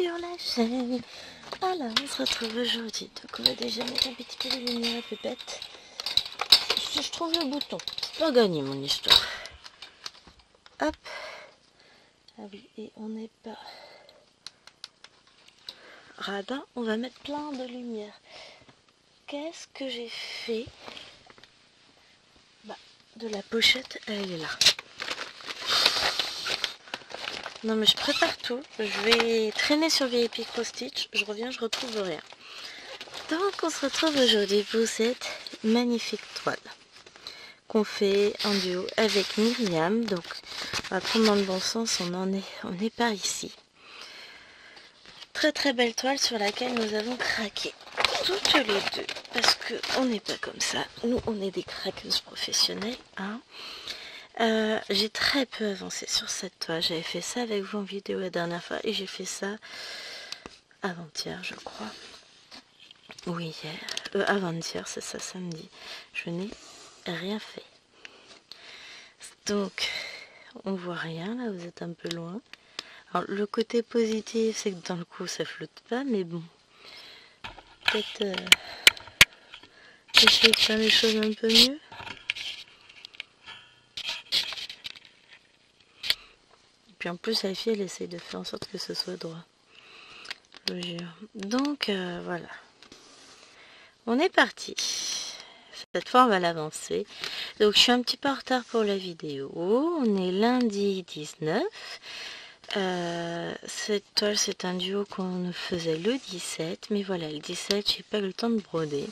sur la chaîne. Alors on se retrouve aujourd'hui, donc on va déjà mettre un petit peu de lumière à pépette. Si je trouve le bouton, c'est pas gagné mon histoire. Hop. Ah oui, et on n'est pas radin, on va mettre plein de lumière. Qu'est-ce que j'ai fait? De la pochette, elle est là. Non mais je prépare tout, je vais traîner sur VIP Cross Stitch, je reviens, je retrouve rien. Donc on se retrouve aujourd'hui pour cette magnifique toile qu'on fait en duo avec Myriam. Donc on va prendre dans le bon sens, on est par ici. Très très belle toile sur laquelle nous avons craqué toutes les deux, parce qu'on n'est pas comme ça, nous on est des craqueuses professionnelles, hein. J'ai très peu avancé sur cette toile. J'avais fait ça avec vous en vidéo la dernière fois et j'ai fait ça avant-hier, je crois. Oui, hier. Avant-hier, c'est ça, samedi. Je n'ai rien fait. Donc, on voit rien là, vous êtes un peu loin. Alors, le côté positif, c'est que dans le coup, ça flotte pas, mais bon. Peut-être essayer de faire les choses un peu mieux. Puis en plus, la fille, elle essaye de faire en sorte que ce soit droit. Je vous jure. Donc, voilà. On est parti. Cette fois, on va l'avancer. Donc, je suis un petit peu en retard pour la vidéo. On est lundi 19. Cette toile, c'est un duo qu'on faisait le 17. Mais voilà, le 17, j'ai pas eu le temps de broder.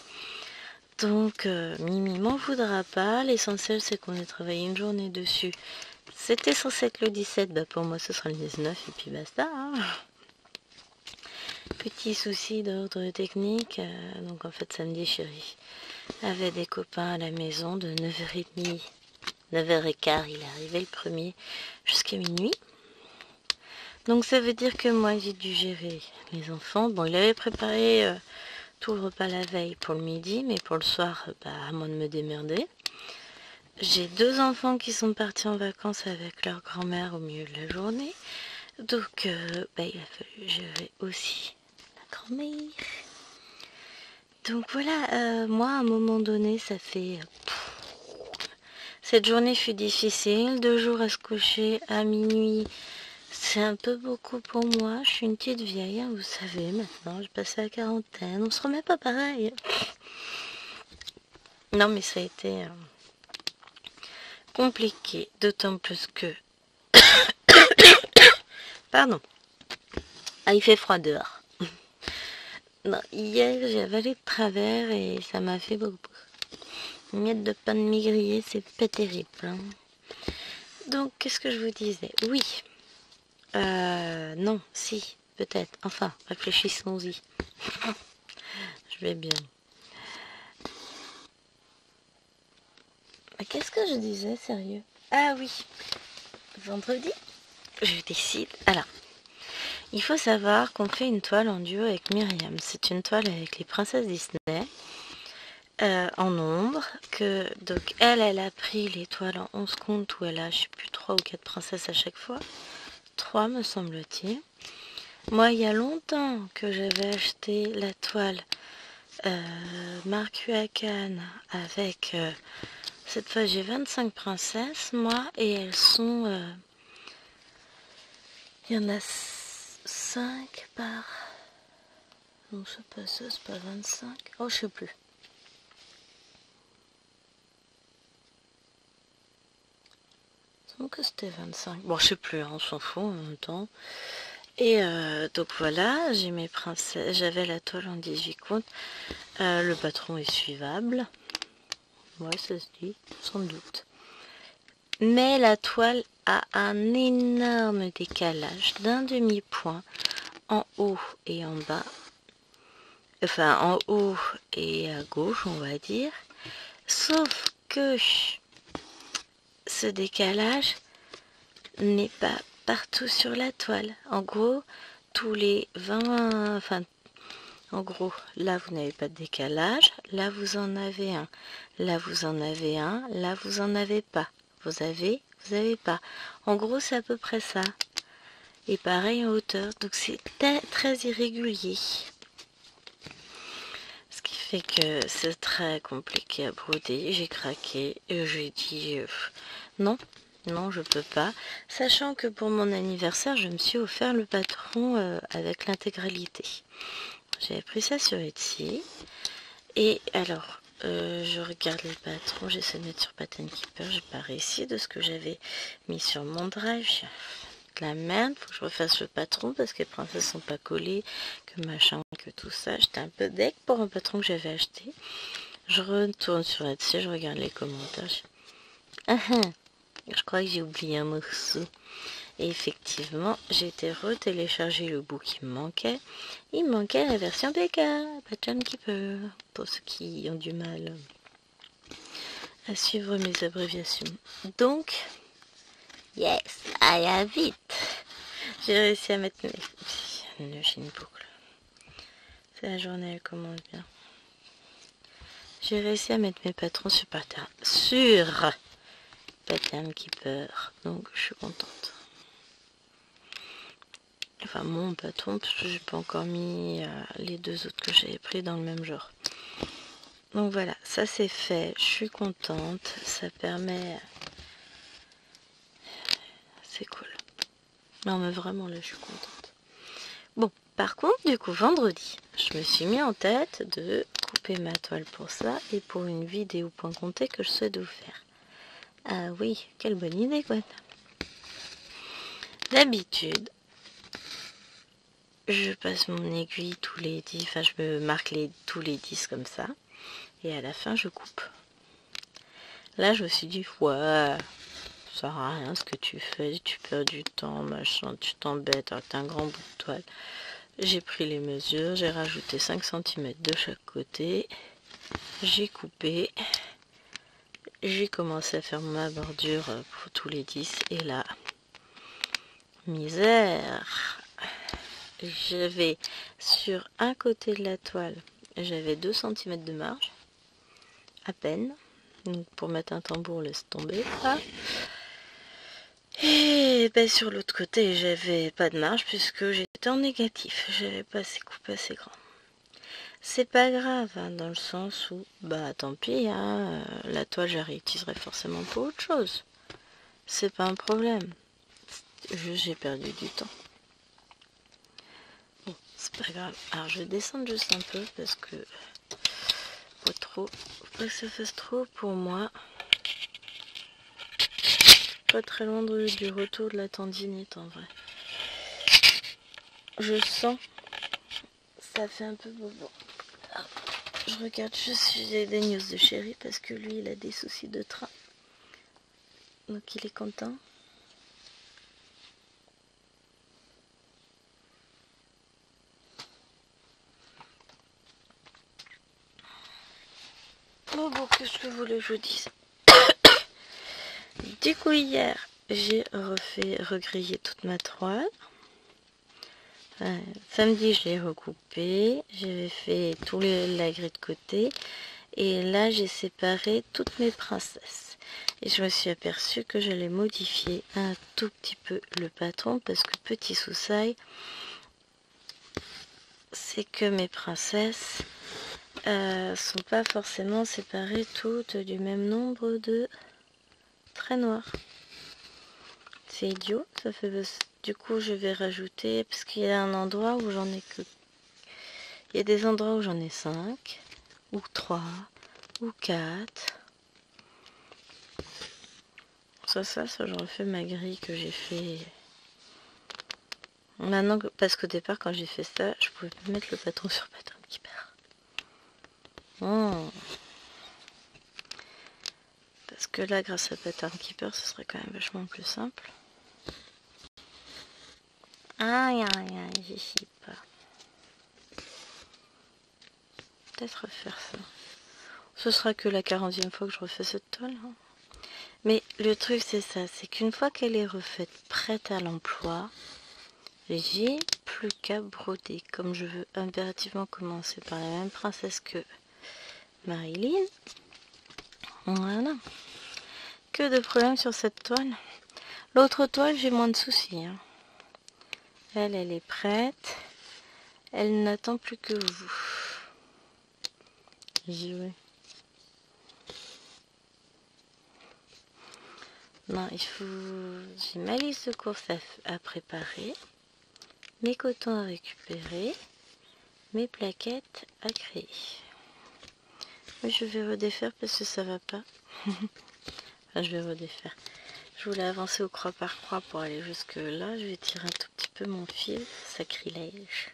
Donc, Mimi m'en voudra pas. L'essentiel, c'est qu'on ait travaillé une journée dessus. C'était censé être le 17. Bah, pour moi, ce sera le 19. Et puis basta, hein. Petit souci d'ordre technique. Donc, en fait, samedi, chérie avait des copains à la maison de 9h30, 9h15, il est arrivé le premier jusqu'à minuit. Donc ça veut dire que moi j'ai dû gérer les enfants. Bon, il avait préparé tout le repas la veille pour le midi, mais pour le soir, à moi de me démerder. J'ai deux enfants qui sont partis en vacances avec leur grand-mère au milieu de la journée. Donc il a fallu gérer aussi la grand-mère. Donc voilà, moi à un moment donné, ça fait... Cette journée fut difficile, 2 jours à se coucher à minuit, c'est un peu beaucoup pour moi. Je suis une petite vieille, hein, vous savez, maintenant, j'ai passé la quarantaine, on se remet pas pareil. Non mais ça a été compliqué, d'autant plus que... Pardon. Ah, il fait froid dehors. Non, hier, j'ai avalé de travers et ça m'a fait beaucoup. Une miette de pain de mie grillé, c'est pas terrible. Hein. Donc, qu'est-ce que je vous disais? Oui. Non, si, peut-être. Enfin, réfléchissons-y. Je vais bien. Qu'est-ce que je disais, sérieux? Ah oui, vendredi, je décide. Alors, il faut savoir qu'on fait une toile en duo avec Myriam. C'est une toile avec les princesses Disney. En ombre, que donc elle a pris les toiles en 11 comptes où elle a, je sais plus, 3 ou 4 princesses à chaque fois. 3 me semble-t-il. Moi, il y a longtemps que j'avais acheté la toile Marc Huacan avec... cette fois, j'ai 25 princesses, moi, et elles sont... il y en a 5 par... Non, c'est pas ça, c'est pas 25. Oh, je sais plus. Donc c'était 25. Bon, je sais plus, hein, on s'en fout en même temps. Et donc voilà, j'ai mes princesses. J'avais la toile en 18 comptes. Le patron est suivable. Ouais, ça se dit, sans doute. Mais la toile a un énorme décalage d'un demi-point en haut et en bas. Enfin, en haut et à gauche, on va dire. Sauf que ce décalage n'est pas partout sur la toile. En gros, tous les 20... Enfin, en gros, là, vous n'avez pas de décalage. Là, vous en avez un. Là, vous en avez un. Là, vous en avez pas. Vous avez pas. En gros, c'est à peu près ça. et pareil en hauteur. Donc c'est très irrégulier. Ce qui fait que c'est très compliqué à broder. J'ai craqué et j'ai dit non, non je peux pas. Sachant que pour mon anniversaire, je me suis offert le patron avec l'intégralité. J'avais pris ça sur Etsy. Et alors, je regarde les patrons, j'essaie de mettre sur Pattern Keeper, j'ai pas réussi de ce que j'avais mis sur mon drive. De la merde, faut que je refasse le patron parce que les princesses sont pas collées, que machin, que tout ça. J'étais un peu deck pour un patron que j'avais acheté. Je retourne sur Etsy, je regarde les commentaires. Je crois que j'ai oublié un morceau. Et effectivement, j'ai été retélécharger le bout qui me manquait. Il me manquait la version BK, Pattern Keeper, pour ceux qui ont du mal à suivre mes abréviations. Donc, yes, I have it. J'ai réussi à mettre j'ai une boucle. C'est la journée, elle commence bien. J'ai réussi à mettre mes patrons sur Pattern Keeper. Donc, je suis contente. Enfin mon patron, parce que j'ai pas encore mis les deux autres que j'avais pris dans le même genre. Donc voilà, ça c'est fait, je suis contente, ça permet... C'est cool. Non mais vraiment là je suis contente. Bon, par contre du coup vendredi, je me suis mis en tête de couper ma toile pour ça et pour une vidéo point compté que je souhaite vous faire. Ah oui, quelle bonne idée quoi. D'habitude, je passe mon aiguille tous les 10, enfin je me marque tous les 10 comme ça. Et à la fin, je coupe. Là, je me suis dit, ouais, ça sert à rien ce que tu fais, tu perds du temps, machin, tu t'embêtes, t'as un grand bout de toile. J'ai pris les mesures, j'ai rajouté 5 cm de chaque côté, j'ai coupé, j'ai commencé à faire ma bordure pour tous les 10, et là, misère. J'avais sur un côté de la toile, j'avais 2 cm de marge, à peine. Donc pour mettre un tambour, laisse tomber. Ah. Et ben, sur l'autre côté, j'avais pas de marge puisque j'étais en négatif. J'avais pas assez coupé assez grand. C'est pas grave, hein, dans le sens où, bah tant pis, hein, la toile, je la réutiliserai forcément pour autre chose. C'est pas un problème. J'ai perdu du temps. Bon, c'est pas grave. Alors je vais descendre juste un peu parce que faut pas que ça fasse trop pour moi. Pas très loin du retour de la tendinite en vrai. Je sens, ça fait un peu bobo. Je regarde juste si j'ai des news de chéri parce que lui il a des soucis de train. Donc il est content. Bon, qu'est-ce que vous voulez que je vous dise? Du coup hier, j'ai regrillé toute ma toile. Samedi, je l'ai recoupé. J'avais fait la grille de côté. Et là, j'ai séparé toutes mes princesses. Et je me suis aperçue que j'allais modifier un tout petit peu le patron. Parce que petit souci, c'est que mes princesses sont pas forcément séparées toutes du même nombre de traits noirs. C'est idiot, ça fait... Du coup, je vais rajouter, parce qu'il y a un endroit où j'en ai que... Il y a des endroits où j'en ai 5, ou 3, ou 4. Ça, je refais ma grille que j'ai fait... Maintenant, parce qu'au départ, quand j'ai fait ça, je pouvais pas mettre le patron sur Pattern Keeper. Parce que là, grâce à Pattern Keeper, ce serait quand même vachement plus simple. Aïe, j'y suis pas. Peut-être refaire ça. Ce sera que la 40e fois que je refais cette toile. Hein. Mais le truc, c'est ça. C'est qu'une fois qu'elle est refaite, prête à l'emploi, j'ai plus qu'à broder. Comme je veux impérativement commencer par la même princesse que Marilyn. Voilà. Que de problèmes sur cette toile. L'autre toile, j'ai moins de soucis. Hein. Elle est prête. Elle n'attend plus que vous. J'y vais. Non, il faut... J'ai ma liste de courses à préparer, mes cotons à récupérer, mes plaquettes à créer. Oui, je vais redéfaire parce que ça va pas. Enfin, je vais redéfaire. Je voulais avancer au croix par croix pour aller jusque là. Je vais tirer un tout petit peu mon fil. Sacrilège.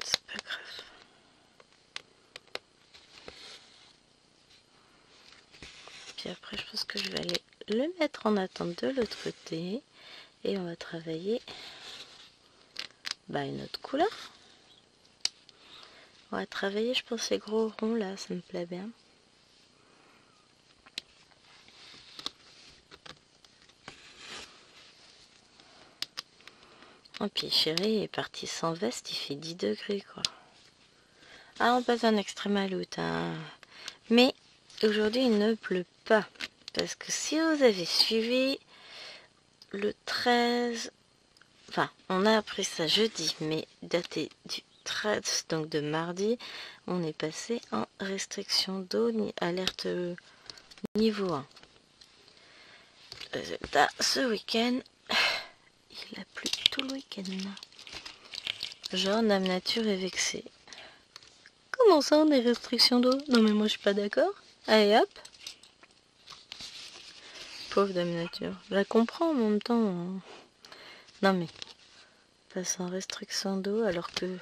C'est pas grave. Puis après, je pense que je vais aller le mettre en attente de l'autre côté. Et on va travailler une autre couleur. On va travailler, je pense, ces gros ronds là. Ça me plaît bien. Oh, puis chérie est parti sans veste, il fait 10 degrés quoi. Ah, on passe un extrême à l'autre. Hein. Mais aujourd'hui, il ne pleut pas. Parce que si vous avez suivi le 13... Enfin, on a appris ça jeudi, mais daté du 13, donc de mardi, on est passé en restriction d'eau, alerte niveau 1. Résultat, ce week-end, il a plu tout le week-end. Genre, Dame Nature est vexée. Comment ça, on est restriction d'eau? Non mais moi je suis pas d'accord. Allez hop. Pauvre Dame Nature. Je la comprends en même temps. Hein. Non mais, passe en restriction d'eau alors que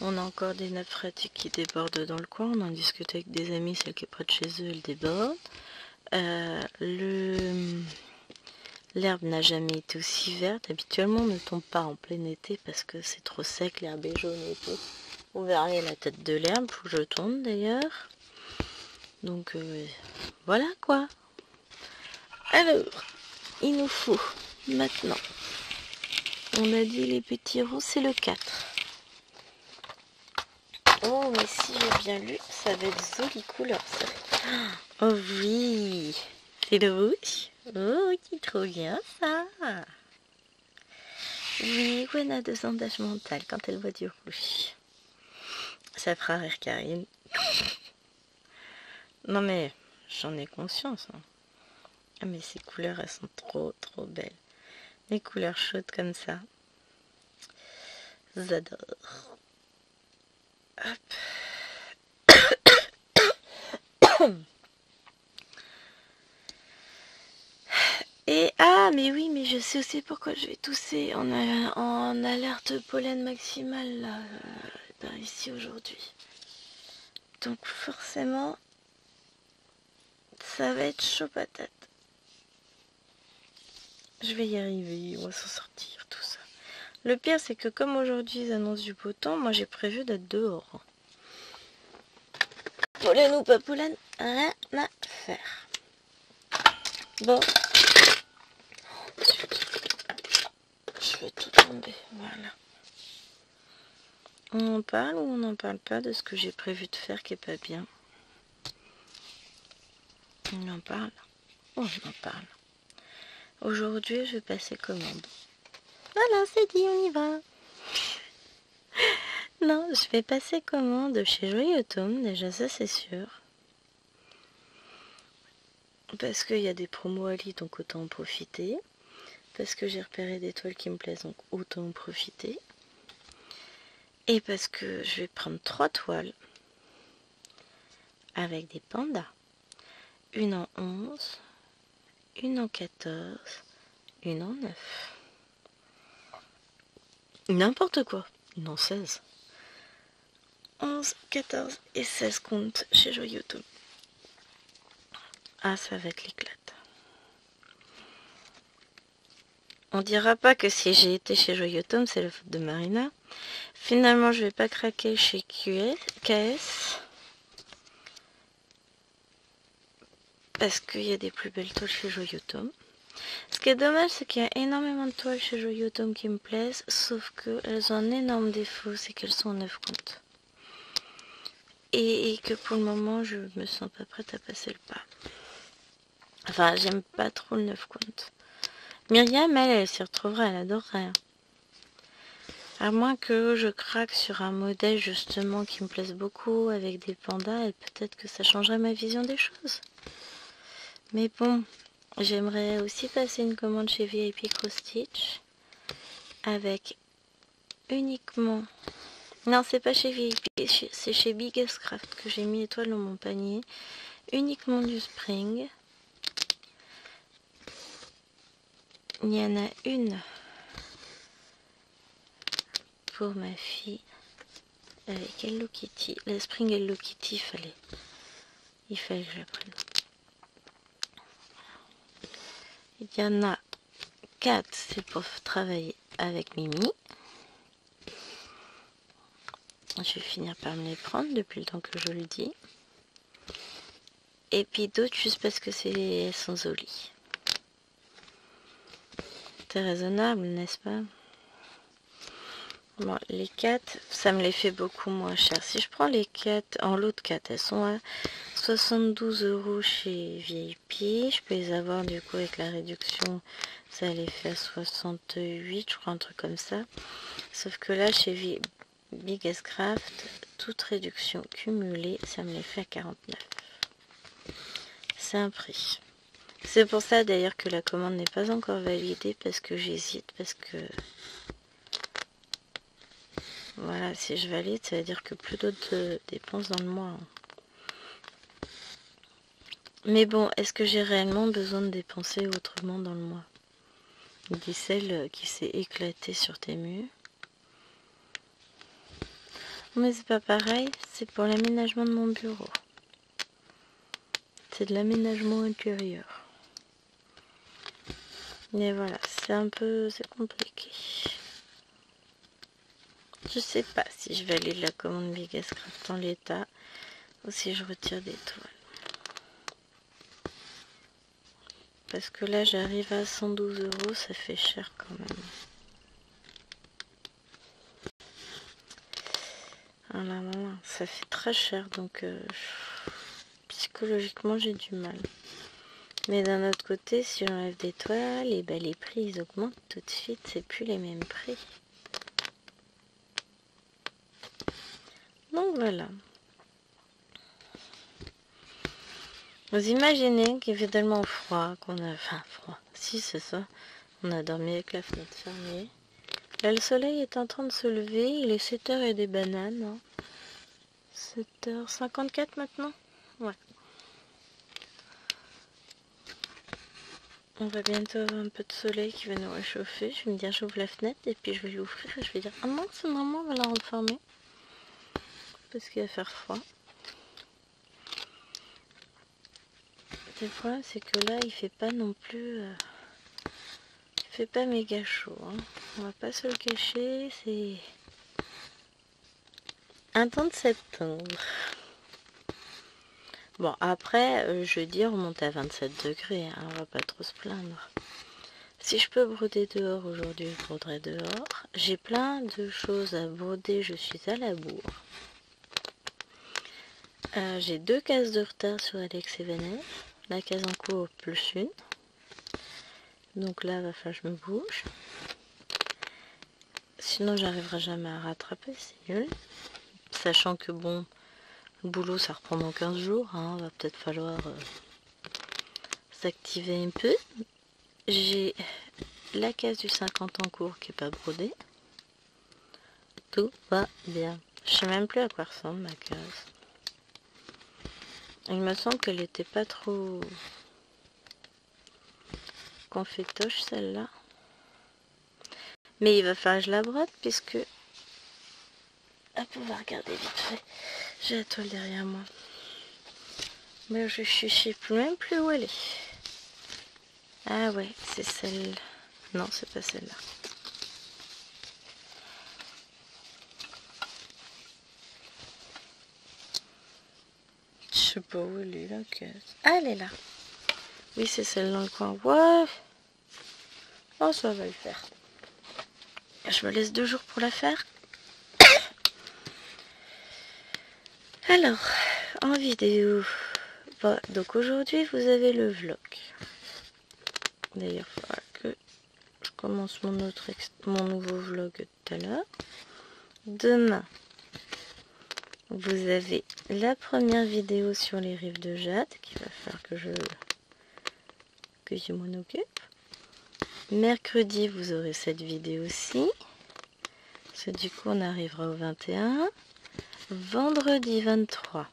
on a encore des nappes phréatiques qui débordent dans le coin. On en discute avec des amis, celle qui est près de chez eux, elle déborde. L'herbe n'a jamais été aussi verte. Habituellement, on ne tombe pas en plein été parce que c'est trop sec, l'herbe est jaune et tout. Vous verrez la tête de l'herbe, faut que je tourne d'ailleurs. Donc voilà quoi. Alors, il nous faut maintenant, on a dit les petits ronds, c'est le 4. Oh, mais si j'ai bien lu, ça va être jolie couleur ça. Oh oui, c'est le rouge. Oh, c'est trop bien ça. Oui, Gwen a 2 ans d'âge mental quand elle voit du rouge. Ça fera rire Karine. Non mais, j'en ai conscience. Hein. Ah mais ces couleurs, elles sont trop belles. Les couleurs chaudes comme ça. J'adore. Hop. Et ah mais oui, mais je sais aussi pourquoi je vais tousser. On est en alerte pollen maximale là, par ici aujourd'hui. Donc forcément, ça va être chaud patate. Je vais y arriver, on va s'en sortir, tout ça. Le pire, c'est que comme aujourd'hui ils annoncent du beau temps, moi j'ai prévu d'être dehors. Pollen ou pas pollen, rien à faire. Bon. Je vais tout tomber, voilà. On en parle ou on n'en parle pas de ce que j'ai prévu de faire qui est pas bien? On en parle? Oh, on en parle. Aujourd'hui, je vais passer commande. Voilà, c'est dit, on y va. Non, je vais passer commande chez Joyeux Tom, déjà ça c'est sûr. Parce qu'il y a des promos à lit, donc autant en profiter. Parce que j'ai repéré des toiles qui me plaisent, donc autant en profiter. Et parce que je vais prendre 3 toiles avec des pandas. Une en 11, une en 14, une en 9. N'importe quoi, une en 16. 11, 14 et 16 comptes chez Joyeux Tom. Ah, ça va être l'éclate. On dira pas que si j'ai été chez Joyeux Tom, c'est la faute de Marina. Finalement, je vais pas craquer chez KS. Parce qu'il y a des plus belles toiles chez Joyeux Tom. Ce qui est dommage, c'est qu'il y a énormément de toiles chez Joyeux Tom qui me plaisent. Sauf qu'elles ont un énorme défaut, c'est qu'elles sont en 9 comptes. Et que pour le moment, je me sens pas prête à passer le pas. Enfin, j'aime pas trop le 9 comptes. Myriam, elle s'y retrouvera, elle adorerait. Hein. À moins que je craque sur un modèle justement qui me plaise beaucoup avec des pandas et peut-être que ça changerait ma vision des choses. Mais bon, j'aimerais aussi passer une commande chez VIP Cross Stitch avec uniquement... Non, c'est pas chez VIP, c'est chez Biggest Craft que j'ai mis étoile dans mon panier. Uniquement du spring. Il y en a une pour ma fille avec Hello Kitty. La spring Hello Kitty, il fallait que je la prenne. Il y en a 4, c'est pour travailler avec Mimi. Je vais finir par me les prendre depuis le temps que je le dis. Et puis d'autres juste parce que elles sont jolies. C'est raisonnable, n'est-ce pas? Bon, les 4, ça me les fait beaucoup moins cher. Si je prends les 4, en lot de 4, elles sont à 72 € chez VIP. Je peux les avoir du coup avec la réduction, ça les fait à 68, je crois, un truc comme ça. Sauf que là, chez Biggest Craft, toute réduction cumulée, ça me les fait à 49. C'est un prix. C'est pour ça d'ailleurs que la commande n'est pas encore validée, parce que j'hésite, parce que... Voilà, si je valide, ça veut dire que plus d'autres dépenses dans le mois. Mais bon, est-ce que j'ai réellement besoin de dépenser autrement dans le mois? Dit celle qui s'est éclatée sur Temu. Mais c'est pas pareil, c'est pour l'aménagement de mon bureau. C'est de l'aménagement intérieur. Mais voilà, c'est compliqué. Je sais pas si je valide la commande Biggest Craft en l'état ou si je retire des toiles. Parce que là j'arrive à 112 €, ça fait cher quand même. Voilà, voilà, ça fait très cher, donc psychologiquement j'ai du mal. Mais d'un autre côté, si j'enlève des toiles, et ben les prix ils augmentent tout de suite, c'est plus les mêmes prix. Donc voilà. Vous imaginez qu'il fait tellement froid qu'on a... Enfin, froid. Si, c'est ça. On a dormi avec la fenêtre fermée. Là, le soleil est en train de se lever. Il est 7h et des bananes. Hein. 7h54 maintenant. Ouais. On va bientôt avoir un peu de soleil qui va nous réchauffer. Je vais me dire, j'ouvre la fenêtre et puis je vais l'ouvrir. Et je vais dire, ah mince, maman, on va la refermer. Parce qu'il va faire froid. Le problème, c'est que là, il fait pas non plus... il fait pas méga chaud. Hein. On va pas se le cacher, c'est... un temps de septembre. Bon, après, jeudi, on monte à 27 degrés. Hein, on va pas trop se plaindre. Si je peux broder dehors aujourd'hui, je broderai dehors. J'ai plein de choses à broder. Je suis à la bourre. J'ai 2 cases de retard sur Alex et Vanessa. La case en cours plus une. Donc là, va falloir que je me bouge. Sinon, j'arriverai jamais à rattraper. C'est nul. Sachant que bon... le boulot, ça reprend dans 15 jours, hein, va peut-être falloir s'activer un peu. J'ai la case du 50 en cours qui n'est pas brodée. Tout va bien. Je sais même plus à quoi ressemble ma case. Il me semble qu'elle n'était pas trop confétoche celle-là. Mais il va falloir que je la brode puisque... Hop, on va regarder vite fait. J'ai la toile derrière moi. Mais je sais même plus où elle est. Ah ouais, c'est celle... Non, c'est pas celle-là. Je sais pas où elle est, la caisse. Ah, elle est là. Oui, c'est celle dans le coin. Ouais. Oh, ça va le faire. Je me laisse 2 jours pour la faire. Alors, en vidéo. Bon, donc aujourd'hui, vous avez le vlog. D'ailleurs, il faudra que je commence mon nouveau vlog tout à l'heure. Demain, vous avez la première vidéo sur les rives de Jade, qu'il va falloir que je m'en occupe. Mercredi, vous aurez cette vidéo aussi. Parce que du coup, on arrivera au 21. Vendredi 23,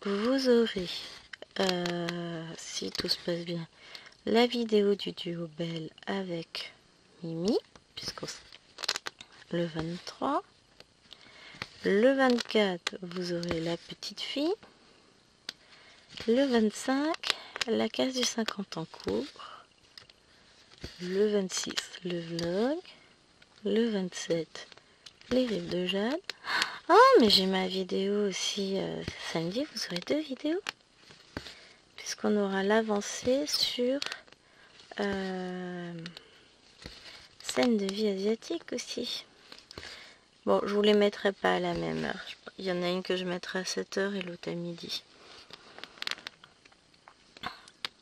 vous aurez, si tout se passe bien, la vidéo du duo Belle avec Mimi, puisqu'on le 23. Le 24, vous aurez la petite fille. Le 25, la case du 50 en cours. Le 26, le vlog. Le 27, les rives de Jade. Oh, mais j'ai ma vidéo aussi samedi. Vous aurez 2 vidéos. Puisqu'on aura l'avancée sur scène de vie asiatique aussi. Bon, je vous les mettrai pas à la même heure. Il y en a une que je mettrai à 7 h et l'autre à midi.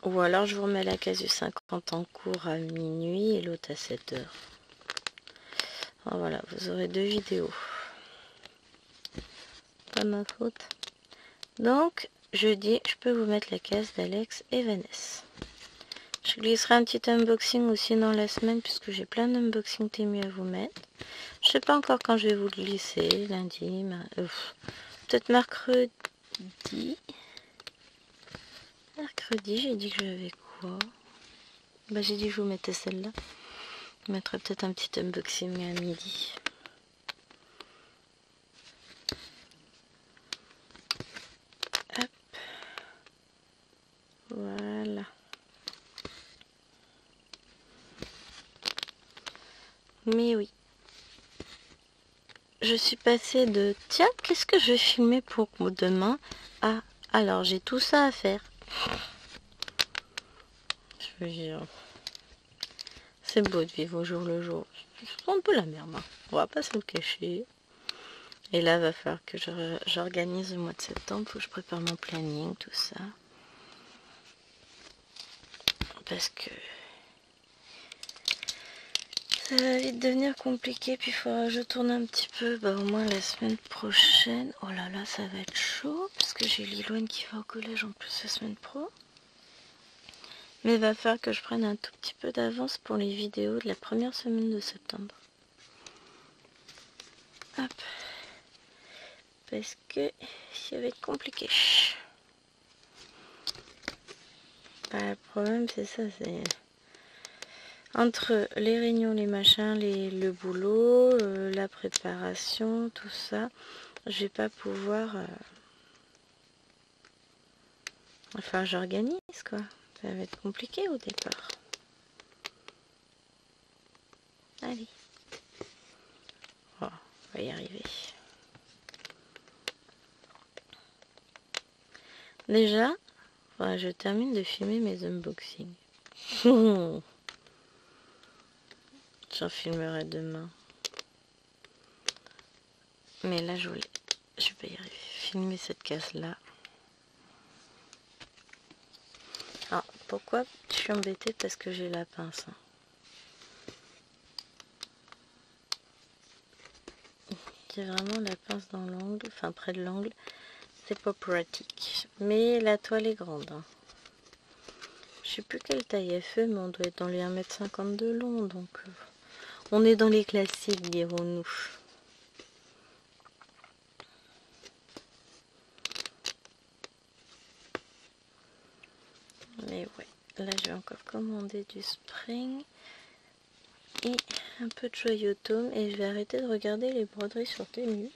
Ou alors je vous remets la case du 50 en cours à minuit et l'autre à 7 h. Voilà, vous aurez 2 vidéos. Pas ma faute. Donc, jeudi, je peux vous mettre la case d'Alex et Vanessa. Je glisserai un petit unboxing aussi dans la semaine puisque j'ai plein d'unboxing Temu à vous mettre. Je sais pas encore quand je vais vous le glisser, lundi, peut-être mercredi. Mercredi, j'ai dit que j'avais quoi? Bah, j'ai dit que je vous mettais celle-là. Je mettrai peut-être un petit unboxing à midi. Hop. Voilà. Mais oui. Je suis passée de tiens, qu'est-ce que je vais filmer pour demain à alors j'ai tout ça à faire. Je veux dire, c'est beau de vivre au jour le jour. C'est un peu la merde, hein. On va pas se le cacher. Et là, il va falloir que j'organise le mois de septembre. Faut que je prépare mon planning, tout ça. Parce que ça va vite devenir compliqué. Puis il faudra que je tourne un petit peu. Bah, au moins la semaine prochaine. Oh là là, ça va être chaud. Parce que j'ai Liloine qui va au collège en plus la semaine pro. Mais il va falloir que je prenne un tout petit peu d'avance pour les vidéos de la première semaine de septembre. Hop. Parce que ça va être compliqué. Bah, le problème c'est ça, c'est entre les réunions, les machins, le boulot, la préparation, tout ça, je vais pas pouvoir... Enfin, j'organise quoi. Ça va être compliqué au départ. Allez. Oh, on va y arriver. Déjà, ouais, je termine de filmer mes unboxings. J'en filmerai demain. Mais là, je vais y arriver. Filmer cette case-là. Ah, pourquoi je suis embêtée? Parce que j'ai la pince. Hein. J'ai vraiment la pince dans l'angle, enfin près de l'angle. C'est pas pratique. Mais la toile est grande. Hein. Je sais plus quelle taille elle fait, mais on doit être dans les 1,50 m de long. Donc, on est dans les classiques, dirons-nous. Mais ouais, là je vais encore commander du spring et un peu de joyaume et je vais arrêter de regarder les broderies sur Temu.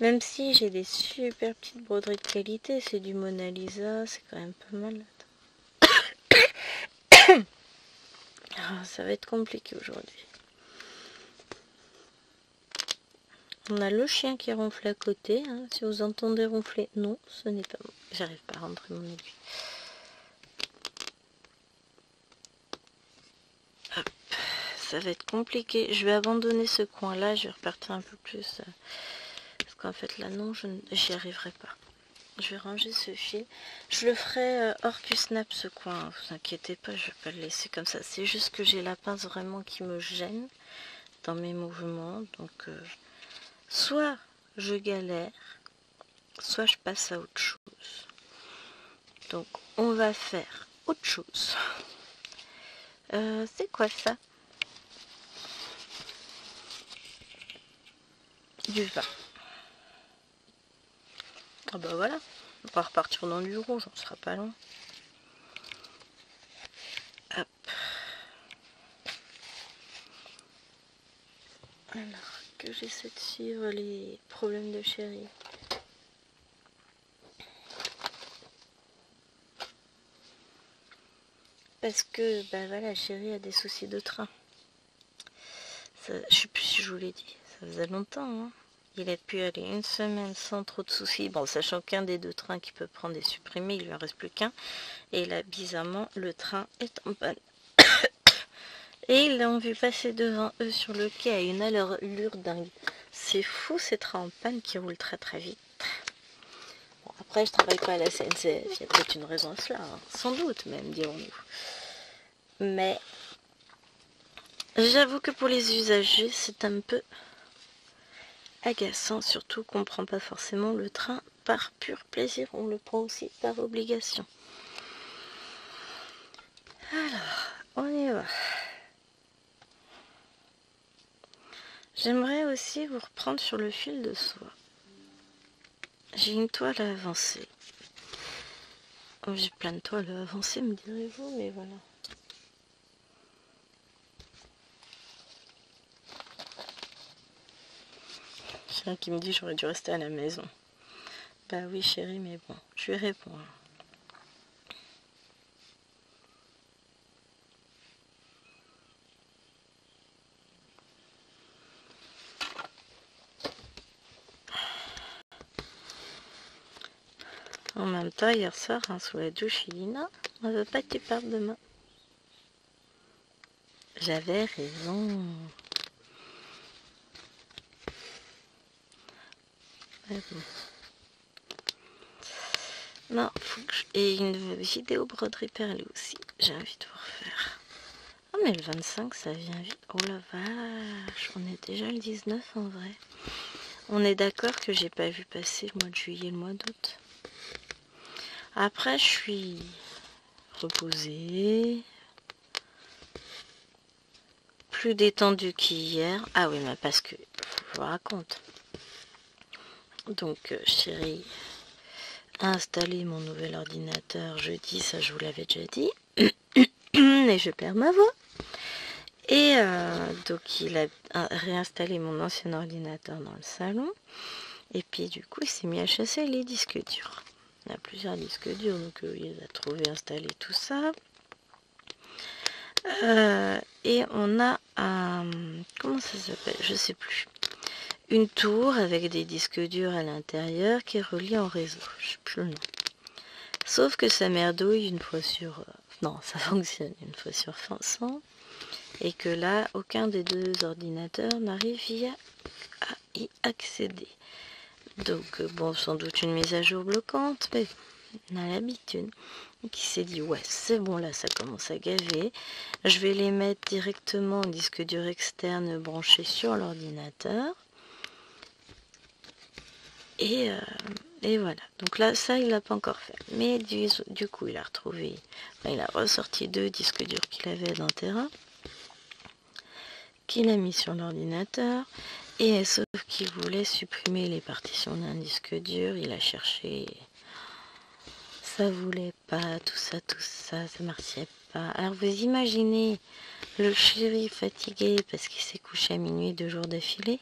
Même si j'ai des super petites broderies de qualité, c'est du Mona Lisa, c'est quand même pas mal. Ah, ça va être compliqué aujourd'hui. On a le chien qui ronfle à côté. Hein. Si vous entendez ronfler, non, ce n'est pas moi. J'arrive pas à rentrer mon aiguille. Hop. Ça va être compliqué. Je vais abandonner ce coin-là. Je vais repartir un peu plus. Parce qu'en fait, là, non, j'y arriverai pas. Je vais ranger ce fil. Je le ferai hors du snap ce coin. Hein, vous inquiétez pas, je vais pas le laisser comme ça. C'est juste que j'ai la pince vraiment qui me gêne dans mes mouvements. Donc, soit je galère, soit je passe à autre chose. Donc, on va faire autre chose. C'est quoi ça? Du vin. Ah bah voilà, on va repartir dans du rouge, on sera pas long. Hop. Alors, que j'essaie de suivre les problèmes de chérie. Parce que, bah voilà, chérie a des soucis de train. Ça, je sais plus si je vous l'ai dit, ça faisait longtemps, hein. Il a pu aller une semaine sans trop de soucis. Bon, sachant qu'un des deux trains qu'il peut prendre est supprimé, il lui en reste plus qu'un. Et là, bizarrement, le train est en panne. Et ils l'ont vu passer devant eux sur le quai à une allure dingue. C'est fou ces trains en panne qui roulent très très vite. Bon, après, je travaille pas à la SNCF, il y a peut-être une raison à cela, hein. Sans doute même, dirons-nous. Mais j'avoue que pour les usagers, c'est un peu agaçant, surtout qu'on ne prend pas forcément le train par pur plaisir, on le prend aussi par obligation. Alors, on y va. J'aimerais aussi vous reprendre sur le fil de soie. J'ai une toile à avancer. Oh, j'ai plein de toiles à avancer, me direz-vous, mais voilà. J'ai un qui me dit j'aurais dû rester à la maison. Bah oui chérie, mais bon, je lui réponds. En même temps, hier soir, hein, sous la douche, il dit non, on ne veut pas que tu partes demain. J'avais raison. Ouais, bon. Non, faut que je... Et une vidéo broderie perlée aussi. J'ai envie de vous refaire. Oh mais le 25 ça vient vite. Oh la vache, on est déjà le 19 en vrai. On est d'accord que j'ai pas vu passer le mois de juillet et le mois d'août. Après je suis reposée. Plus détendue qu'hier. Ah oui mais parce que je vous raconte. Donc chérie a installé mon nouvel ordinateur jeudi, ça je vous l'avais déjà dit. Et je perds ma voix. Et donc il a réinstallé mon ancien ordinateur dans le salon. Et puis du coup il s'est mis à chasser les disques durs. Il y a plusieurs disques durs, donc il a trouvé, installé tout ça. Et on a un... Comment ça s'appelle? Je sais plus. Une tour avec des disques durs à l'intérieur qui est reliée en réseau. Je sais plus le nom. Sauf que ça merdouille une fois sur... non, ça fonctionne une fois sur 100. Et que là, aucun des deux ordinateurs n'arrive à y accéder. Donc, bon, sans doute une mise à jour bloquante, mais on a l'habitude. Donc, il s'est dit, ouais, c'est bon, là, ça commence à gaver. Je vais les mettre directement au disque dur externe branché sur l'ordinateur. Et voilà. Donc là, ça, il l'a pas encore fait. Mais du coup, il a retrouvé... Enfin, il a ressorti 2 disques durs qu'il avait d'un Tera. Qu'il a mis sur l'ordinateur, et sauf qu'il voulait supprimer les partitions d'un disque dur, il a cherché, ça voulait pas, tout ça marchait pas. Alors vous imaginez le chéri fatigué parce qu'il s'est couché à minuit 2 jours d'affilée,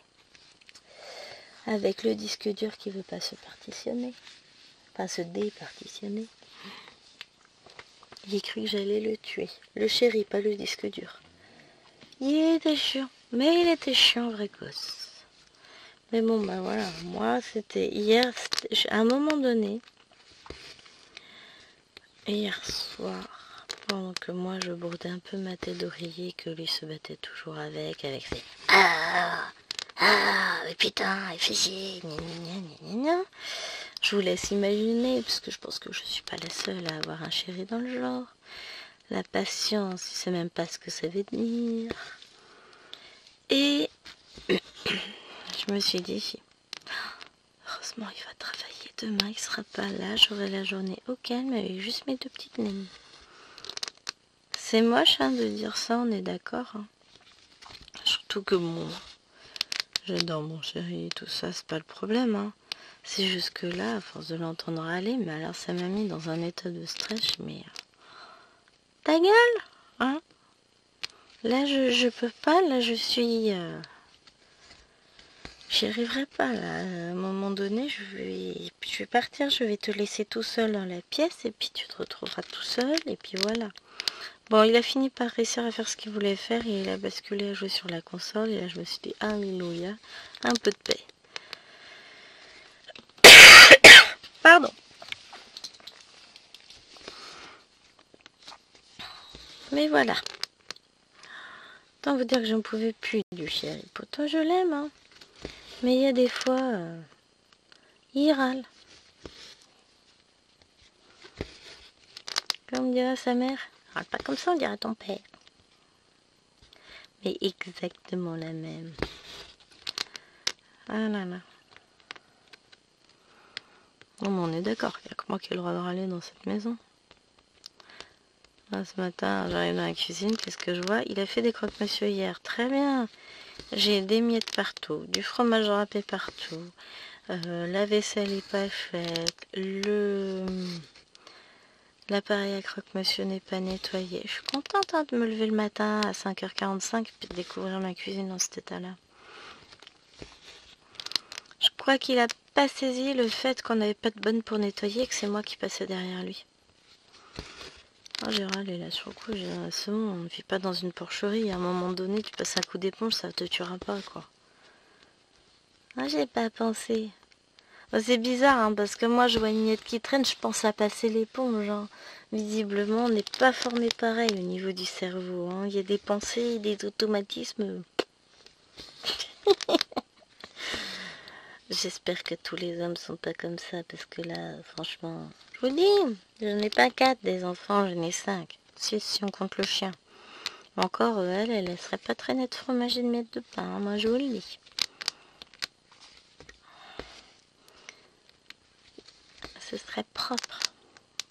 avec le disque dur qui veut pas se partitionner, enfin se départitionner. J'ai cru que j'allais le tuer, le chéri, pas le disque dur. Il était chiant, mais il était chiant, vrai gosse. Mais bon, bah voilà, moi, c'était hier, à un moment donné, hier soir, pendant que moi, je bourdais un peu ma tête d'oreiller, que lui se battait toujours avec ses ah, mais putain, il fait chier, gna gna gna gna gna. Je Je vous laisse imaginer, parce que je pense que je suis pas la seule à avoir un chéri dans le genre. La patience, il sait même pas ce que ça veut dire. Et je me suis dit, heureusement il va travailler demain, il sera pas là, j'aurai la journée au calme avec juste mes 2 petites nénés. C'est moche hein, de dire ça, on est d'accord. Hein. Surtout que bon, j'adore mon chéri, tout ça, c'est pas le problème. Hein. C'est juste que là, à force de l'entendre aller, mais alors ça m'a mis dans un état de stress, mais ta gueule, hein. Là, je peux pas, là, je suis... J'y arriverai pas, là. À un moment donné, je vais partir, je vais te laisser tout seul dans la pièce, et puis tu te retrouveras tout seul, et puis voilà. Bon, il a fini par réussir à faire ce qu'il voulait faire, et il a basculé à jouer sur la console, et là, je me suis dit, alléluia, un peu de paix. Pardon. Mais voilà. Autant vous dire que je ne pouvais plus du chéri. Pourtant, je l'aime, hein. Mais il y a des fois, il râle. Comme dirait sa mère. Râle pas comme ça, on dirait ton père. Mais exactement la même. Ah là là. Non, mais on est d'accord. Il n'y a que moi qui ai le droit de râler dans cette maison. Là, ce matin, j'arrive dans la cuisine. Qu'est-ce que je vois? Il a fait des croque-monsieur hier. Très bien. J'ai des miettes partout. Du fromage râpé partout. La vaisselle n'est pas faite. L'appareil à croque-monsieur n'est pas nettoyé. Je suis contente hein, de me lever le matin à 5h45 et de découvrir ma cuisine dans cet état-là. Je crois qu'il n'a pas saisi le fait qu'on n'avait pas de bonne pour nettoyer et que c'est moi qui passais derrière lui. Oh, j'ai râlé là sur le coup. C'est bon, on ne vit pas dans une porcherie. À un moment donné, tu passes un coup d'éponge, ça te tuera pas quoi. Ah, j'ai pas pensé. C'est bizarre, hein, parce que moi, je vois une miette qui traîne, je pense à passer l'éponge. Hein. Visiblement, on n'est pas formé pareil au niveau du cerveau. Hein. Il y a des pensées, des automatismes. J'espère que tous les hommes sont pas comme ça, parce que là, franchement, je vous dis, je n'ai pas 4 des enfants, j'en ai 5. 6 si on compte le chien. Encore, elle serait pas très nette fromage et de miettes de pain, hein, moi je vous le dis. Ce serait propre.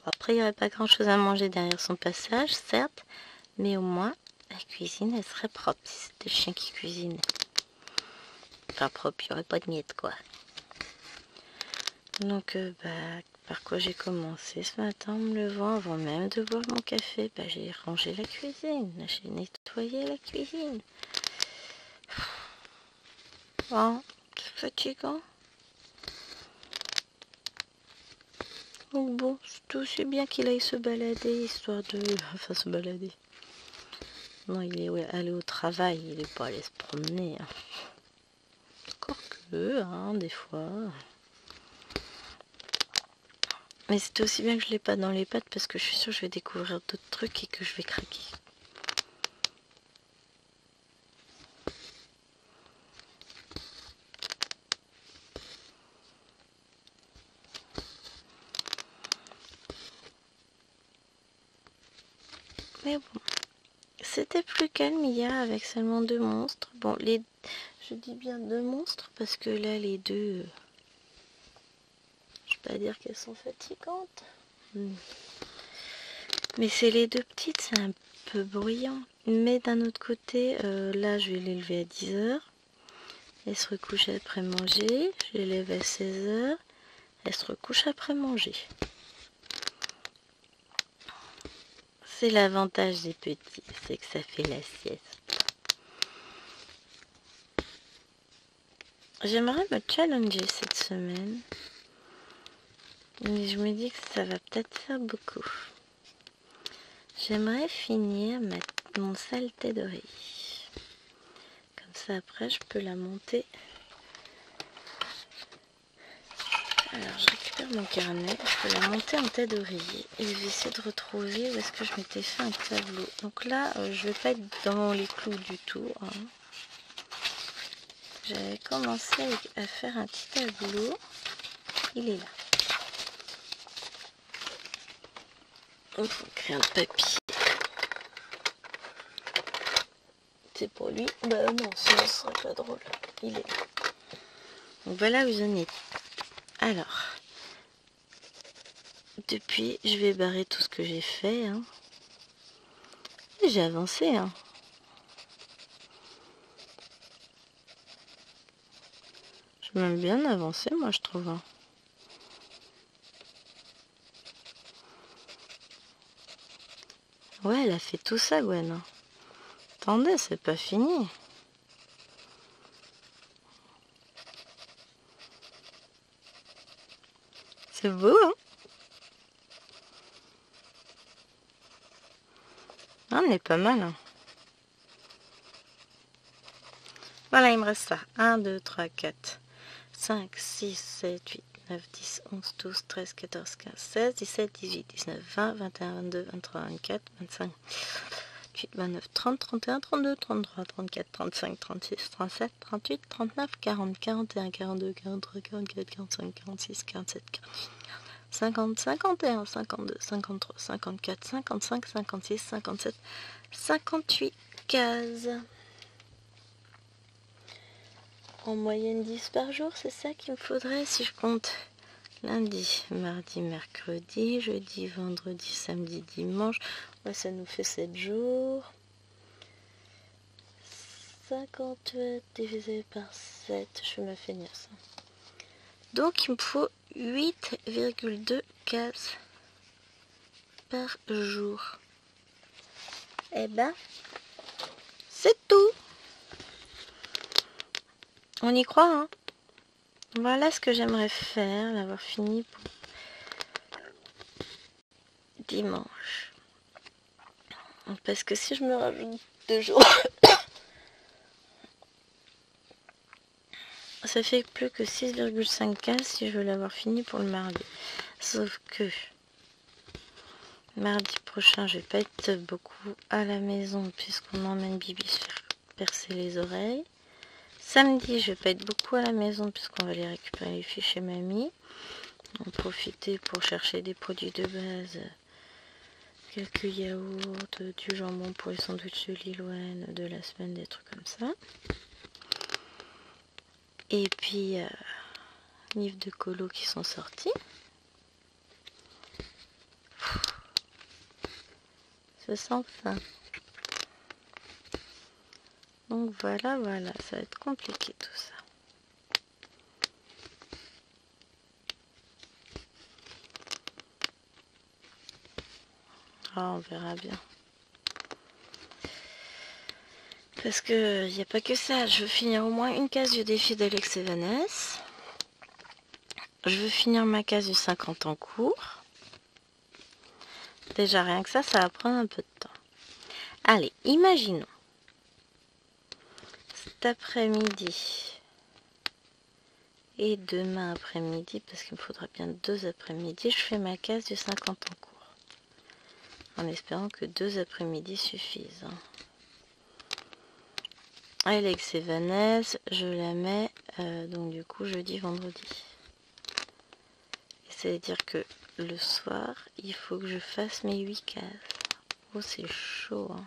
Après, il n'y aurait pas grand chose à manger derrière son passage, certes, mais au moins, la cuisine, elle serait propre si c'était le chien qui cuisinait. Enfin, propre, il n'y aurait pas de miettes, quoi. Donc, par quoi j'ai commencé ce matin en me levant, avant même de boire mon café, j'ai rangé la cuisine, j'ai nettoyé la cuisine. Oh, c'est fatigant. Donc bon, c'est aussi bien qu'il aille se balader, histoire de... Enfin, se balader. Non, il est allé au travail, il n'est pas allé se promener. Hein. Encore que, hein, des fois. Mais c'est aussi bien que je l'ai pas dans les pattes parce que je suis sûre que je vais découvrir d'autres trucs et que je vais craquer. Mais bon, c'était plus calme hier avec seulement 2 monstres. Bon, je dis bien 2 monstres parce que là, les deux, je vais pas dire qu'elles sont fatigantes. Mais c'est les 2 petites, c'est un peu bruyant. Mais d'un autre côté, là, je vais les lever à 10h. Elles se recouchent après manger. Je les lève à 16h. Elles se recouchent après manger. C'est l'avantage des petits, c'est que ça fait la sieste. J'aimerais me challenger cette semaine. Mais je me dis que ça va peut-être faire beaucoup. J'aimerais finir mon saleté de riz. Comme ça après je peux la monter. Alors je récupère mon carnet, je peux la monter en tête d'oreiller. Et je vais essayer de retrouver où est-ce que je m'étais fait un tableau. Donc là, je vais pas être dans les clous du tout. Hein. J'avais commencé à faire un petit tableau. Il est là. Il faut créer un papier. C'est pour lui. Bah non, sinon ce serait pas drôle. Il est là. Donc voilà où j'en ai. Alors, depuis, je vais barrer tout ce que j'ai fait. Hein. J'ai avancé. Hein. J'ai même bien avancé, moi, je trouve. Hein. Ouais, elle a fait tout ça, Gwen. Attendez, c'est pas fini. C'est beau, hein? Ah, on est pas mal, hein. Voilà, il me reste ça. 1, 2, 3, 4, 5, 6, 7, 8, 9, 10, 11, 12, 13, 14, 15, 16, 17, 18, 19, 20, 21, 22, 23, 24, 25, 28, 29, 30, 31, 32, 33, 34, 35, 36, 37, 38, 39, 40, 41, 42, 43, 44, 45, 46, 47, 50, 51, 52, 53, 54, 55, 56, 57, 58 cases. En moyenne 10 par jour, c'est ça qu'il me faudrait si je compte lundi, mardi, mercredi, jeudi, vendredi, samedi, dimanche. Ouais, ça nous fait 7 jours. 58 divisé par 7, je me fais ça. Donc il me faut 8,2 cases par jour. Eh ben, c'est tout. On y croit, hein? Voilà ce que j'aimerais faire, l'avoir fini pour dimanche. Parce que si je me rajoute 2 jours, ça fait plus que 6,5 cases si je veux l'avoir fini pour le mardi. Sauf que mardi prochain, je vais pas être beaucoup à la maison puisqu'on emmène Bibi se faire percer les oreilles. Samedi, je vais pas être beaucoup à la maison puisqu'on va aller récupérer les filles chez mamie. En profiter pour chercher des produits de base. Quelques yaourts, du jambon pour les sandwichs de Lilloine de la semaine, des trucs comme ça. Et puis, livres de colo qui sont sortis. Ça sent fin. Donc voilà, ça va être compliqué tout ça. Ah, on verra bien. Parce que il n'y a pas que ça. Je veux finir au moins une case du défi d'Alex et Vanessa. Je veux finir ma case du 50 en cours. Déjà rien que ça va prendre un peu de temps. Allez, imaginons. Cet après-midi et demain après-midi, parce qu'il me faudra bien 2 après-midi, je fais ma case du 50 en cours. En espérant que 2 après-midi suffisent. Alex et Vanessa, je la mets donc du coup jeudi, vendredi. Et ça veut dire que le soir, il faut que je fasse mes 8 cases. Oh, c'est chaud, hein.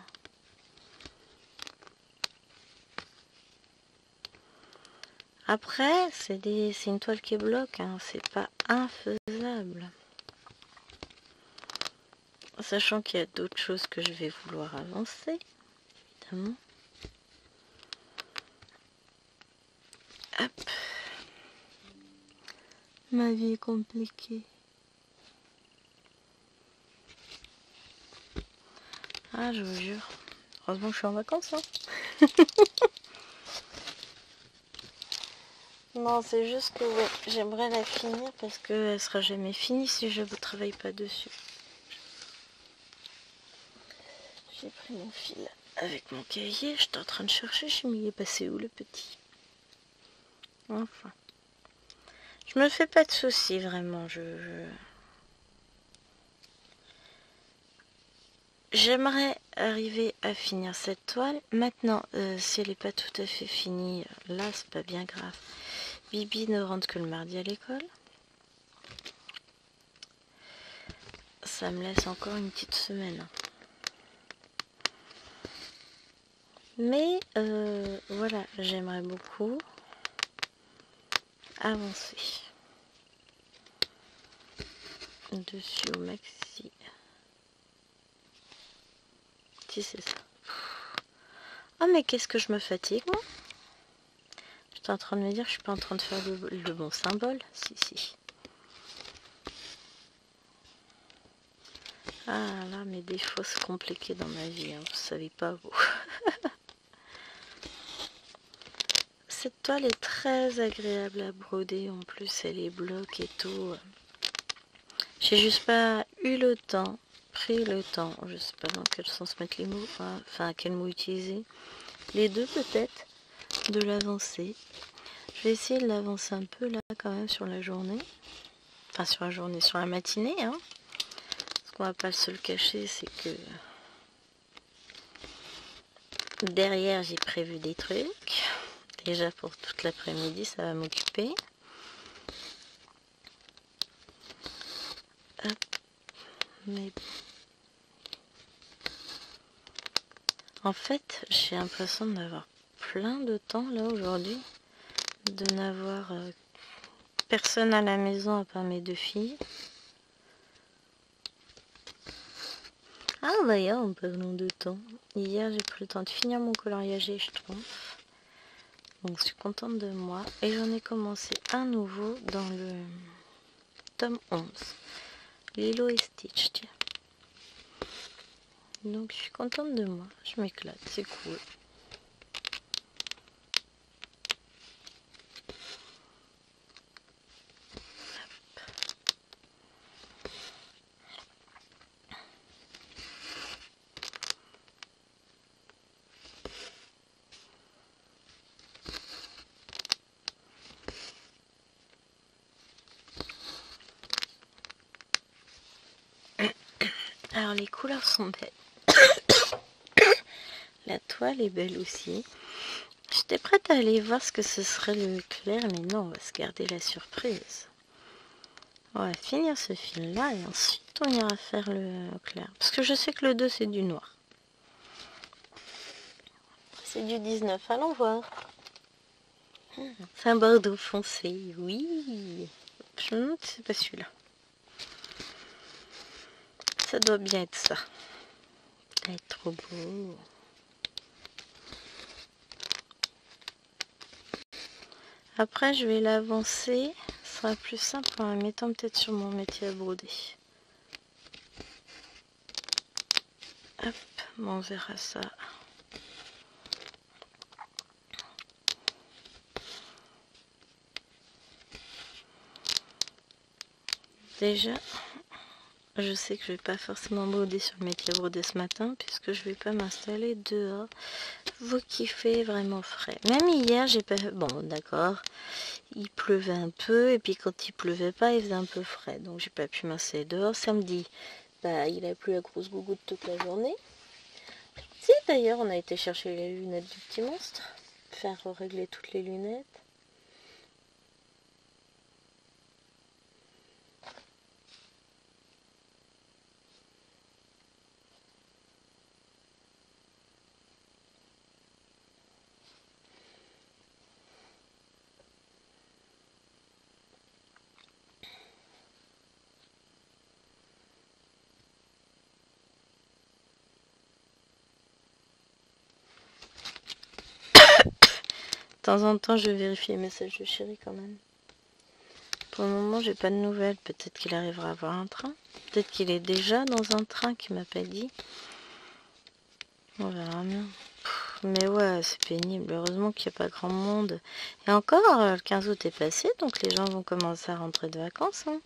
Après, c'est une toile qui bloque, hein. C'est pas infaisable. Sachant qu'il y a d'autres choses que je vais vouloir avancer, évidemment. Hop. Ma vie est compliquée. Ah, je vous jure. Heureusement que je suis en vacances, hein. Non, c'est juste que ouais, j'aimerais la finir parce qu'elle sera jamais finie si je ne travaille pas dessus. J'ai pris mon fil avec mon cahier, j'étais en train de chercher, je me suis passé où le petit? Enfin. Je me fais pas de soucis vraiment, J'aimerais arriver à finir cette toile. Maintenant, si elle n'est pas tout à fait finie, là, c'est pas bien grave. Bibi ne rentre que le mardi à l'école. ça me laisse encore une petite semaine. Mais voilà, j'aimerais beaucoup avancer dessus au maxi. Si c'est ça. Oh mais qu'est-ce que je me fatigue moi. J'étais en train de me dire que je suis pas en train de faire le bon symbole. Si. Ah là, mes défauts c'est compliqué dans ma vie, hein. Vous savez pas vous. Cette toile est très agréable à broder, en plus elle est bloque et tout. J'ai juste pas eu le temps, pris le temps, je sais pas dans quel sens mettre les mots, enfin quel mot utiliser. Les deux peut-être, de l'avancer. Je vais essayer de l'avancer un peu là quand même sur la journée. Enfin sur la journée, sur la matinée, hein. Ce qu'on va pas se le cacher, c'est que derrière j'ai prévu des trucs. Déjà pour toute l'après-midi, ça va m'occuper. Hop. Mais en fait, j'ai l'impression d'avoir plein de temps là aujourd'hui, de n'avoir personne à la maison à part mes deux filles. Ah d'ailleurs, en parlant de temps, hier j'ai pris le temps de finir mon coloriage et je trouve. Donc je suis contente de moi et j'en ai commencé un nouveau dans le tome 11. Lilo et Stitch, tiens. Donc je suis contente de moi, je m'éclate, c'est cool. Alors les couleurs sont belles. La toile est belle aussi. J'étais prête à aller voir ce que ce serait le clair, mais non, on va se garder la surprise. On va finir ce fil là et ensuite on ira faire le clair. Parce que je sais que le 2 c'est du noir. C'est du 19, allons voir. C'est un bordeaux foncé, oui. Je me demande si c'est pas celui-là. Ça doit bien être ça. Ça va être trop beau. Après je vais l'avancer. Ce sera plus simple en la mettant peut-être sur mon métier à broder. Hop, bon, on verra ça. Déjà, je sais que je vais pas forcément broder sur le métier à broder ce matin puisque je vais pas m'installer dehors. Vous kiffez vraiment frais. Même hier, j'ai pas... Bon, d'accord, il pleuvait un peu et puis quand il pleuvait pas, il faisait un peu frais. Donc j'ai pas pu m'installer dehors. Samedi, bah, il a plu à grosse gougoute toute la journée. Si, d'ailleurs, on a été chercher les lunettes du petit monstre. Faire régler toutes les lunettes. De temps en temps, je vérifie les messages de chéri quand même. Pour le moment, j'ai pas de nouvelles. Peut-être qu'il arrivera à avoir un train. Peut-être qu'il est déjà dans un train qui m'a pas dit. On verra bien. Mais ouais, c'est pénible. Heureusement qu'il n'y a pas grand monde. Et encore, le 15 août est passé, donc les gens vont commencer à rentrer de vacances. Hein.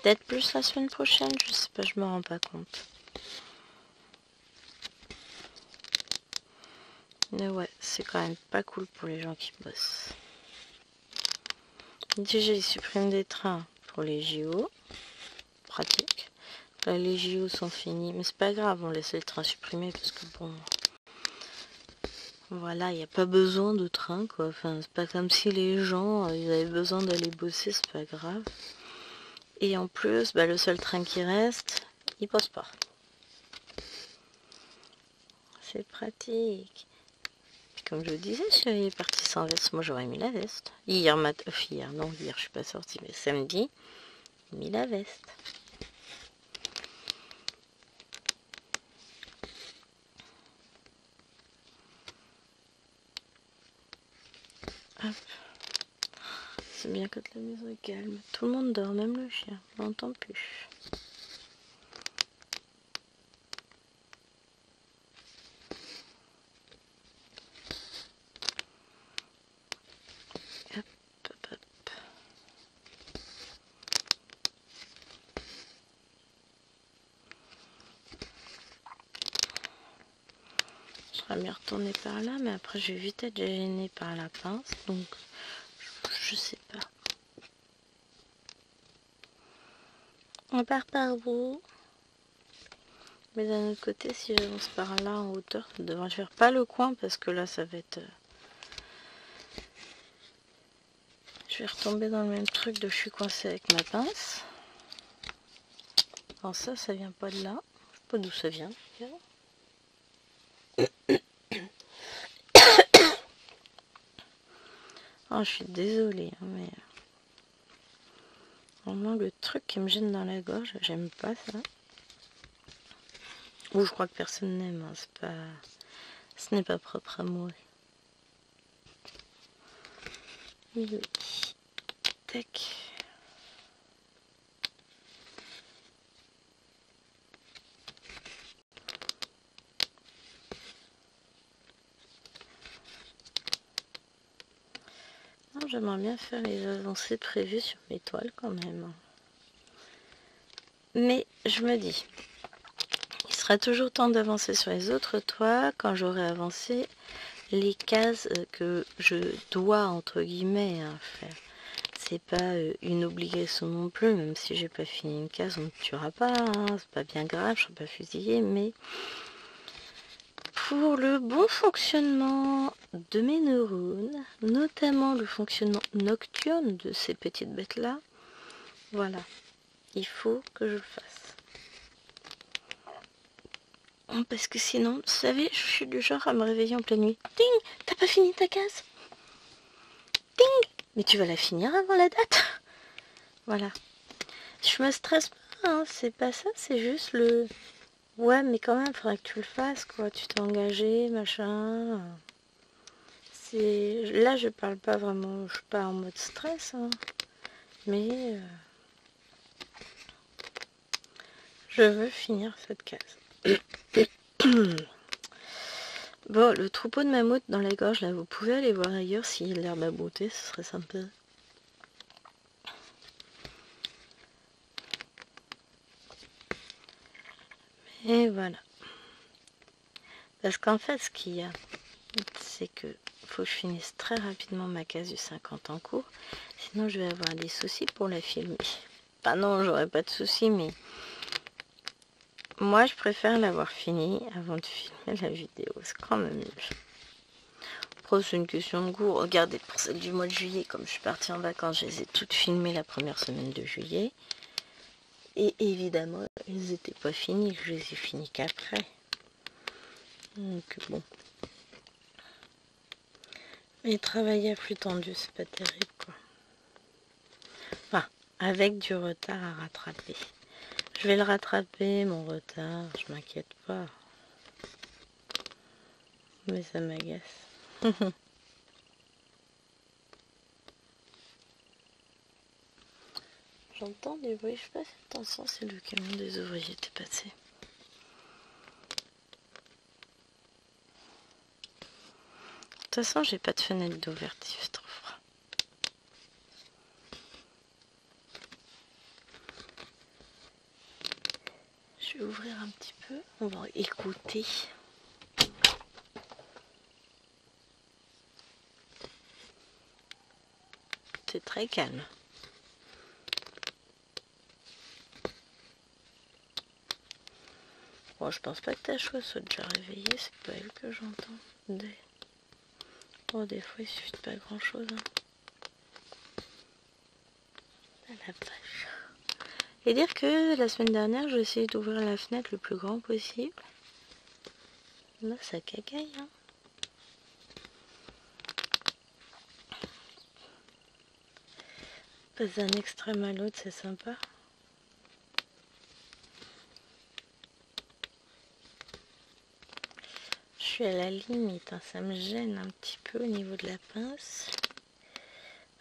Peut-être plus la semaine prochaine, je sais pas, je me rends pas compte. Mais ouais, c'est quand même pas cool pour les gens qui bossent. Déjà, ils suppriment des trains pour les JO. Pratique. Là, les JO sont finis. Mais c'est pas grave, on laisse les trains supprimés parce que bon... Voilà, il n'y a pas besoin de train, quoi. Enfin, c'est pas comme si les gens, ils avaient besoin d'aller bosser, c'est pas grave. Et en plus, bah, le seul train qui reste, il pose pas. C'est pratique. Puis comme je vous disais, chérie est partie sans veste. Moi, j'aurais mis la veste. Hier matin, hier, non, hier, je suis pas sortie, mais samedi, j'ai mis la veste. Hop. C'est bien quand la maison est calme. Tout le monde dort, même le chien. On n'entend plus. Hop, hop, hop. Je serais bien retournée par là, mais après je vais vite être gênée par la pince, donc je sais pas. On part par où? Mais d'un autre côté, si j'avance par là en hauteur, ça devrait faire pas le coin parce que là ça va être... Je vais retomber dans le même truc de je suis coincée avec ma pince. Alors ça vient pas de là. Je sais pas d'où ça vient. Oh, je suis désolée, hein, mais vraiment le truc qui me gêne dans la gorge, j'aime pas ça. Ou je crois que personne n'aime, hein, c'est pas... Ce n'est pas propre à moi. Oui, oui. Tac. J'aimerais bien faire les avancées prévues sur mes toiles quand même. Mais je me dis, il sera toujours temps d'avancer sur les autres toits quand j'aurai avancé les cases que je dois entre guillemets faire. C'est pas une obligation non plus, même si j'ai pas fini une case, on ne tuera pas, hein, c'est pas bien grave, je serai pas fusillée, mais pour le bon fonctionnement de mes neurones, notamment le fonctionnement nocturne de ces petites bêtes-là, voilà, il faut que je le fasse. Parce que sinon, vous savez, je suis du genre à me réveiller en pleine nuit. Ding, t'as pas fini ta case? Ding, mais tu vas la finir avant la date. Voilà. Je me stresse pas, hein, c'est pas ça, c'est juste le... Ouais, mais quand même, faudrait que tu le fasses, quoi. Tu t'es engagé, machin. C'est... Là, je parle pas vraiment, je suis pas en mode stress, hein. Mais... je veux finir cette case. Bon, le troupeau de mammouths dans la gorge, là, vous pouvez aller voir ailleurs s'il y a l'herbe à brouter, ce serait sympa. Et voilà. Parce qu'en fait, ce qu'il y a, c'est que faut que je finisse très rapidement ma case du 50 en cours. Sinon, je vais avoir des soucis pour la filmer. Enfin non, j'aurais pas de soucis, mais... Moi, je préfère l'avoir fini avant de filmer la vidéo. C'est quand même mieux. Après, c'est une question de goût. Regardez, pour celle du mois de juillet, comme je suis partie en vacances, je les ai toutes filmées la première semaine de juillet. Et évidemment, elles n'étaient pas finies. Je les ai finies qu'après. Donc bon. Mais travailler à flux tendu, c'est pas terrible, quoi. Enfin, avec du retard à rattraper. Je vais le rattraper, mon retard, je m'inquiète pas. Mais ça m'agace. J'entends des bruits, je sais pas si attention, c'est le camion des ouvriers qui est passé. De toute façon, j'ai pas de fenêtre d'ouverture, il fait trop froid. Je vais ouvrir un petit peu, on va écouter. C'est très calme. Bon, je pense pas que ta chouette soit déjà réveillée, c'est pas elle que j'entends. Bon, des fois, il suffit de pas grand chose. Hein. Ah, la vache. Et dire que la semaine dernière, j'ai essayé d'ouvrir la fenêtre le plus grand possible. Là, ça cacaille, hein. Passer d'un extrême à l'autre, c'est sympa. Je suis à la limite, hein. Ça me gêne un petit peu au niveau de la pince.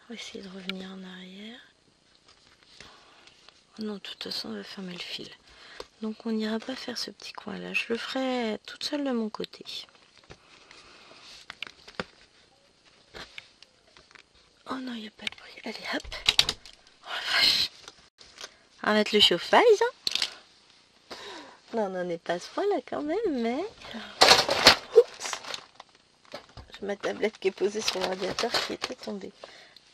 On va essayer de revenir en arrière. Oh non, de toute façon, on va fermer le fil. Donc on n'ira pas faire ce petit coin là. Je le ferai toute seule de mon côté. Oh non, il n'y a pas de bruit. Allez, hop. Oh la vache. On va mettre le chauffage. Hein. Non, on n'en est pas à ce point là quand même, mais... Oups. J'ai ma tablette qui est posée sur l'ordinateur qui était tombée.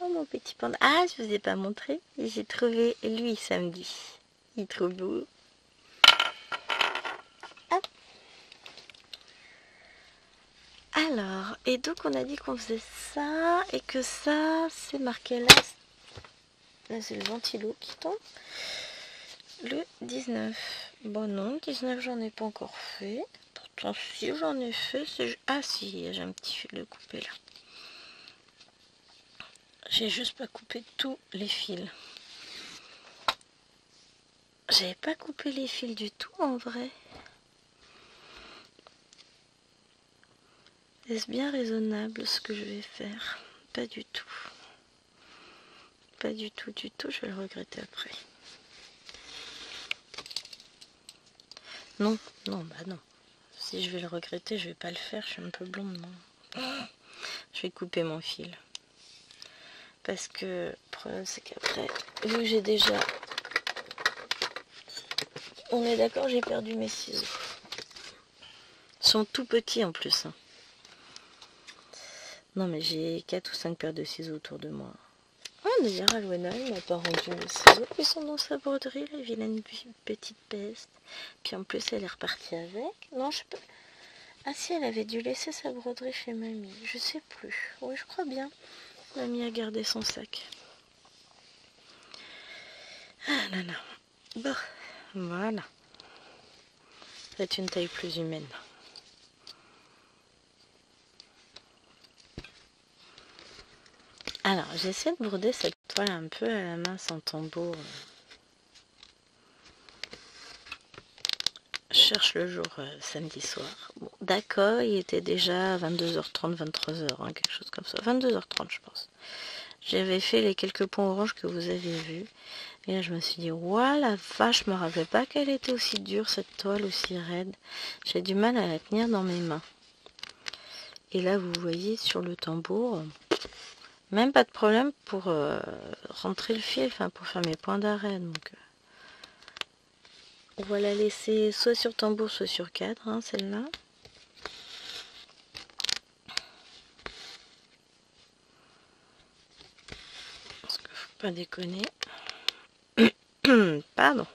Oh mon petit panda. Ah, je vous ai pas montré. J'ai trouvé lui samedi. Il est trop beau. Hop. Alors, et donc on a dit qu'on faisait ça et que ça, c'est marqué là. Là, c'est le ventilo qui tombe. Le 19. Bon non, le 19, j'en ai pas encore fait. Pourtant, si j'en ai fait, c'est... Ah si, j'ai un petit fil de coupé là. J'ai juste pas coupé tous les fils. J'avais pas coupé les fils du tout en vrai. Est-ce bien raisonnable ce que je vais faire? Pas du tout. Pas du tout, du tout. Je vais le regretter après. Non, non, bah non. Si je vais le regretter, je vais pas le faire. Je suis un peu blonde, non. Je vais couper mon fil. Parce que le problème, c'est qu'après, vu que j'ai déjà... On est d'accord, j'ai perdu mes ciseaux. Ils sont tout petits en plus. Hein. Non, mais j'ai 4 ou 5 paires de ciseaux autour de moi. Ah, d'ailleurs, Alwena, il m'a pas rendu mes ciseaux. Ils sont dans sa broderie, la vilaine petite peste. Puis en plus, elle est repartie avec. Non, je peux... Ah si, elle avait dû laisser sa broderie chez mamie. Je sais plus. Oui, je crois bien. Mamie a gardé son sac. Ah là là. Bon, voilà. C'est une taille plus humaine. Alors, j'essaie de broder cette toile un peu à la main sans tambour. Je cherche le jour samedi soir. Bon, d'accord, il était déjà 22h30, 23h, hein, quelque chose comme ça. 22h30, je pense. J'avais fait les quelques points orange que vous avez vus. Et là, je me suis dit, ouah, la vache, je me rappelais pas qu'elle était aussi dure, cette toile, aussi raide. J'ai du mal à la tenir dans mes mains. Et là, vous voyez, sur le tambour, même pas de problème pour rentrer le fil, enfin, pour faire mes points d'arrêt. Donc, on va la laisser soit sur tambour, soit sur cadre, hein, celle-là. Parce qu'il faut pas déconner. Pardon.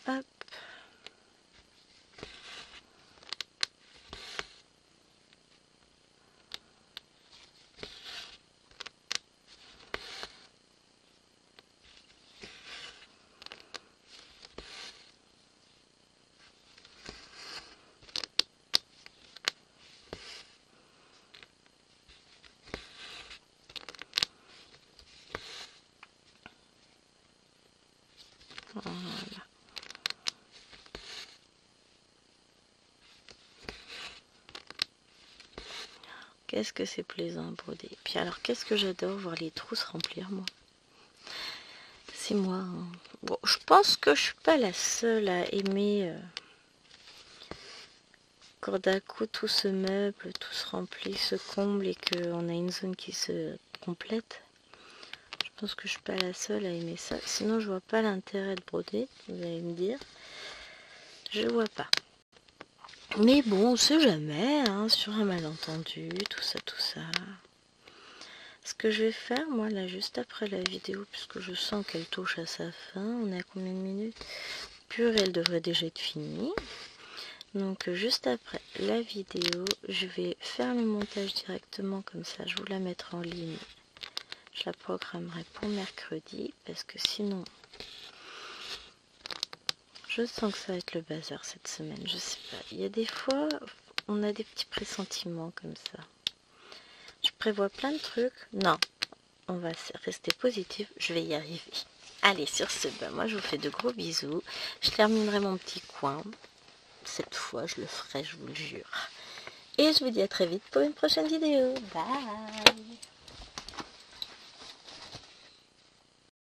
Hop. Voilà. Qu'est-ce que c'est plaisant à broder. Puis alors, qu'est-ce que j'adore voir les trous se remplir, moi. C'est moi. Hein. Bon, je pense que je suis pas la seule à aimer quand d'un coup tout se meuble, tout se remplit, se comble et qu'on a une zone qui se complète. Je pense que je suis pas la seule à aimer ça. Sinon, je vois pas l'intérêt de broder, vous allez me dire. Je vois pas. Mais bon, on sait jamais, hein, sur un malentendu, tout ça, tout ça. Ce que je vais faire, moi, là, juste après la vidéo, puisque je sens qu'elle touche à sa fin, on est à combien de minutes? Pure, elle devrait déjà être finie. Donc juste après la vidéo, je vais faire le montage directement, comme ça je vous la mettrai en ligne. Je la programmerai pour mercredi parce que sinon je sens que ça va être le bazar cette semaine. Je sais pas, il y a des fois on a des petits pressentiments comme ça. Je prévois plein de trucs. Non, on va rester positif, je vais y arriver. Allez, sur ce, moi je vous fais de gros bisous. Je terminerai mon petit coin. Cette fois, je le ferai, je vous le jure. Et je vous dis à très vite pour une prochaine vidéo. Bye!